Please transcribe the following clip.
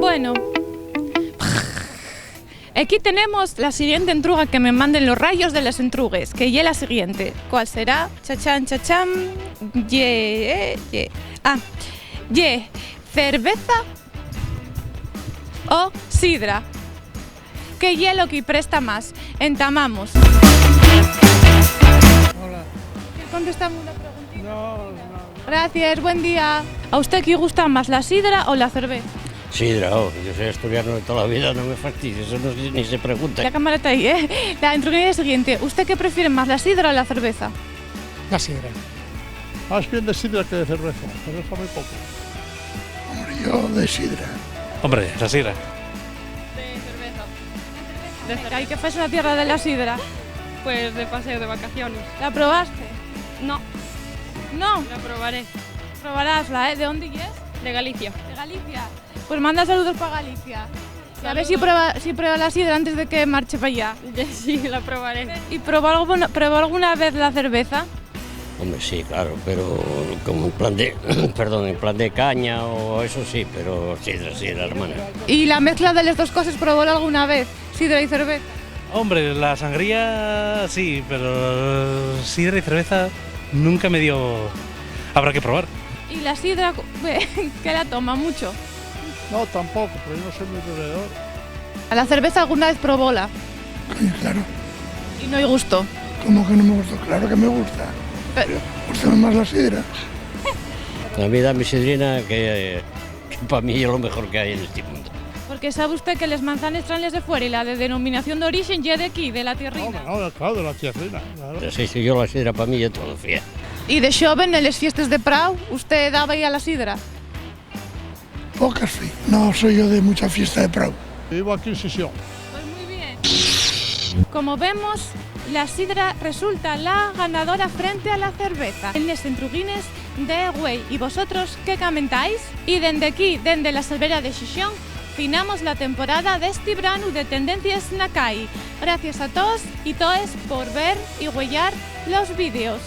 Bueno, aquí tenemos la siguiente entruga que me manden los rayos de las entrugues, que ya la siguiente. ¿Cuál será? Chachán, chachán. ¿Cerveza o sidra? ¿Qué hielo que presta más? Entamamos. Hola. Contestamos una preguntita. No. Gracias, buen día. ¿A usted qué gusta más, la sidra o la cerveza? Sidra, yo soy asturiano de toda la vida, no me fastidies, eso no, ni se pregunta. La cámara está ahí, ¿eh? La entruguilla es siguiente. ¿Usted qué prefiere más, la sidra o la cerveza? La sidra. Más bien de sidra que de cerveza. Cerveza muy poco. Hombre, yo de sidra. Hombre, la sidra. De cerveza. ¿Y qué fue la tierra de la sidra? Pues de paseo de vacaciones. ¿La probaste? No, No. la probaré. Probarásla, ¿eh? ¿De dónde es? De Galicia. De Galicia. Pues manda saludos para Galicia. Y a ver si prueba la sidra antes de que marche para allá. Sí, la probaré. ¿Y probó alguna vez la cerveza? Hombre, sí, claro, pero como en plan de, perdón, en plan de caña o eso sí, pero sidra, hermana. ¿Y la mezcla de las dos cosas probó alguna vez? ¿Sidra y cerveza? Hombre, la sangría sí, pero sidra y cerveza nunca me dio... Habrá que probar. ¿Y la sidra, que la toma mucho? No, tampoco, pero yo no soy muy bebedor. ¿A la cerveza alguna vez probóla? Coño, claro. Y no hay gusto. ¿Cómo que no me gustó? Claro que me gusta. Pero- Gusta más la sidra. A mí da mi sidrina que para mí es lo mejor que hay en este mundo. Porque sabe usted que las manzanas traen de fuera y la de denominación de origen ya de aquí, de la tierrina. No, claro, de la tierrina. Claro. Así si yo la sidra para mí es todo fía. Y de joven en las fiestas de Prau, ¿usted daba ahí a la sidra? Pocas fui. No soy yo de mucha fiesta de Prado. Vivo aquí en Sisión. Pues muy bien. Como vemos, la sidra resulta la ganadora frente a la cerveza en los entruguines de Güey. ¿Y vosotros qué comentáis? Y desde aquí, desde la Salvera de Xixón, finamos la temporada de este verano de Tendencias na CAI. Gracias a todos y todas por ver y huellar los vídeos.